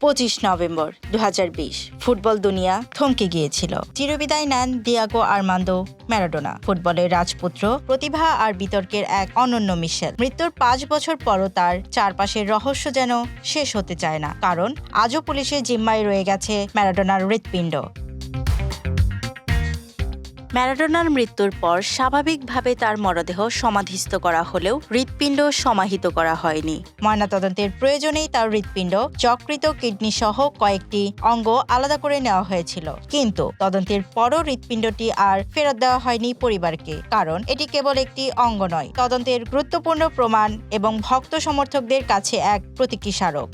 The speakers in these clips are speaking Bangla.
25 নভেম্বর 2020 ফুটবল দুনিয়া থমকে গিয়েছিল। চিরবিদায় নেন দিয়াগো আর্মান্দো ম্যারাডোনা, ফুটবলের রাজপুত্র, প্রতিভা আর বিতর্কের এক অনন্য মিশেল। মৃত্যুর 5 বছর পরও তার চারপাশের রহস্য যেন শেষ হতে চায় না, কারণ আজও পুলিশের জিম্মায় রয়ে গেছে ম্যারাডোনার হৃৎপিণ্ড। ম্যারাডোনার মৃত্যুর পর স্বাভাবিকভাবে তার মরদেহ সমাধিস্থ করা হলেও হৃৎপিণ্ড সমাহিত করা হয়নি। ময়নাতদন্তের প্রয়োজনেই তার হৃৎপিণ্ড, যকৃত, কিডনি সহ কয়েকটি অঙ্গ আলাদা করে নেওয়া হয়েছিল। কিন্তু তদন্তের পরও হৃৎপিণ্ডটি আর ফেরত দেওয়া হয়নি পরিবারকে, কারণ এটি কেবল একটি অঙ্গ নয়, তদন্তের গুরুত্বপূর্ণ প্রমাণ এবং ভক্ত সমর্থকদের কাছে এক প্রতীকী স্মারক।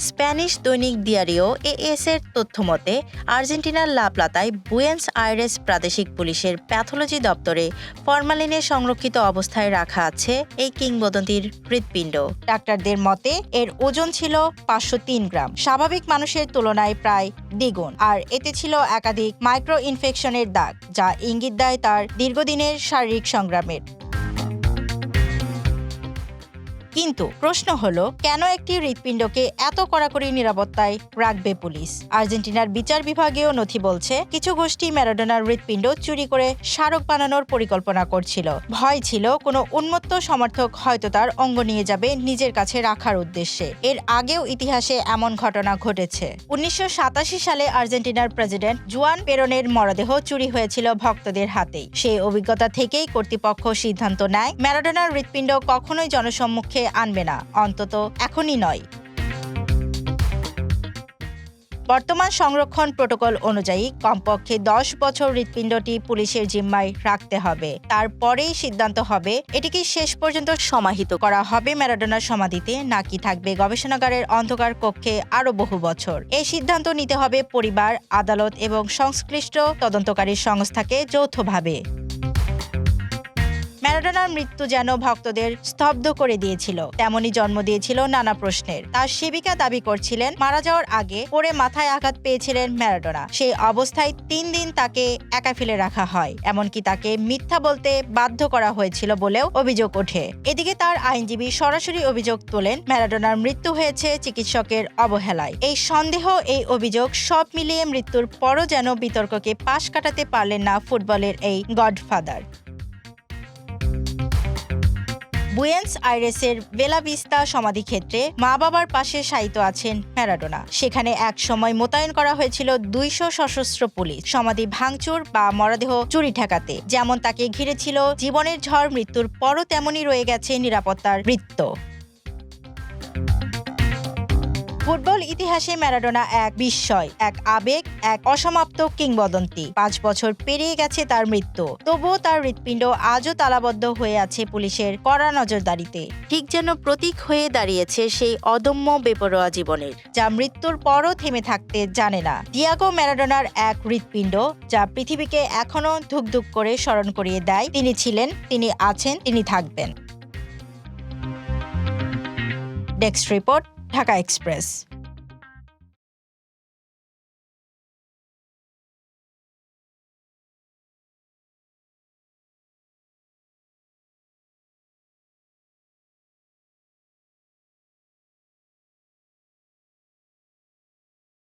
স্প্যানিশ দৈনিক দিয়ারিও এএস এর তথ্যমতে আর্জেন্টিনার লা প্লাতায় বুয়েন্স আইরেস প্রাদেশিক পুলিশের প্যাথোলজি দপ্তরে ফরমালিনে সংরক্ষিত অবস্থায় রাখা আছে এই কিংবদন্তির হৃৎপিণ্ড। ডাক্তারদের মতে এর ওজন ছিল 503 গ্রাম, স্বাভাবিক মানুষের তুলনায় প্রায় দ্বিগুণ, আর এতে ছিল একাধিক মাইক্রো ইনফেকশনের দাগ, যা ইঙ্গিত দেয় তার দীর্ঘদিনের শারীরিক সংগ্রামের। কিন্তু প্রশ্ন হলো, কেন একটি হৃৎপিণ্ডকে এত কড়াকড়ি নিরাপত্তায় রাখবে পুলিশ? আর্জেন্টিনার বিচার বিভাগীয় নথি বলছে, কিছু গোষ্ঠী ম্যারাডোনার হৃৎপিণ্ড চুরি করে স্মারক বানানোর পরিকল্পনা করছিল। ভয় ছিল কোনো উন্মত্ত সমর্থক হয়তো তার অঙ্গ নিয়ে যাবে নিজের কাছে রাখার উদ্দেশ্যে। এর আগেও ইতিহাসে এমন ঘটনা ঘটেছে। 1987 সালে আর্জেন্টিনার প্রেসিডেন্ট জুয়ান পেরনের মরদেহ চুরি হয়েছিল ভক্তদের হাতেই। সেই অভিজ্ঞতা থেকেই কর্তৃপক্ষ সিদ্ধান্ত নেয় ম্যারাডোনার হৃৎপিণ্ড কখনোই জনসম্মুখে আনবে না, অন্তত এখনই নয়। বর্তমান সংরক্ষণ প্রোটোকল অনুযায়ী কমপক্ষে 10 বছর হৃৎপিণ্ডটি পুলিশের জিম্মায় রাখতে হবে। তারপরেই সিদ্ধান্ত হবে এটি কি শেষ পর্যন্ত সমাহিত করা হবে ম্যারাডোনার সমাধিতে, নাকি থাকবে গবেষণাগারের অন্ধকার কক্ষে আরও বহু বছর। এই সিদ্ধান্ত নিতে হবে পরিবার, আদালত এবং সংশ্লিষ্ট তদন্তকারী সংস্থাকে যৌথভাবে। ম্যারাডোনার মৃত্যু যেন ভক্তদের স্তব্ধ করে দিয়েছিল, তেমনি জন্ম দিয়েছিল নানা প্রশ্নের। তার সেবিকা দাবি করছিলেন মারা যাওয়ার আগে পড়ে মাথায় আঘাত পেয়েছিলেন ম্যারাডোনা। সেই অবস্থায় 3 দিন তাকে একা ফেলে রাখা হয়, এমনকি তাকে মিথ্যা বলতে বাধ্য করা হয়েছিল বলেও অভিযোগ ওঠে। এদিকে তার আইনজীবী সরাসরি অভিযোগ তোলেন ম্যারাডোনার মৃত্যু হয়েছে চিকিৎসকের অবহেলায়। এই সন্দেহ, এই অভিযোগ সব মিলিয়ে মৃত্যুর পরও যেন বিতর্ককে পাশ কাটাতে পারলেন না ফুটবলের এই গডফাদার। বুয়েন্স আইরেসের বেলা ভিস্তা সমাধিক্ষেত্রে মা বাবার পাশে শায়িত আছেন ম্যারাডোনা। সেখানে এক সময় মোতায়েন করা হয়েছিল 200 সশস্ত্র পুলিশ, সমাধি ভাঙচুর বা মরদেহ চুরি ঠেকাতে। যেমন তাকে ঘিরেছিল জীবনের ঝড়, মৃত্যুর পরও তেমনই রয়ে গেছে নিরাপত্তার বৃত্ত। ফুটবল ইতিহাসে ম্যারাডোনা এক বিস্ময়, এক আবেগ, এক অসমাপ্ত কিংবদন্তি। 5 বছর পেরিয়ে গেছে তার মৃত্যু, তবুও তার হৃৎপিণ্ড আজও তালাবদ্ধ হয়ে আছে পুলিশের কড়া নজরদারিতে। ঠিক যেন প্রতীক হয়ে দাঁড়িয়েছে সেই অদম্য বেপরোয়া জীবনের, যা মৃত্যুর পরও থেমে থাকতে জানে না। দিয়াগো ম্যারাডোনার এক হৃৎপিণ্ড যা পৃথিবীকে এখনো ধুকধুক করে স্মরণ করিয়ে দেয়, তিনি ছিলেন, তিনি আছেন, তিনি থাকবেন। Desk report, Dhaka express.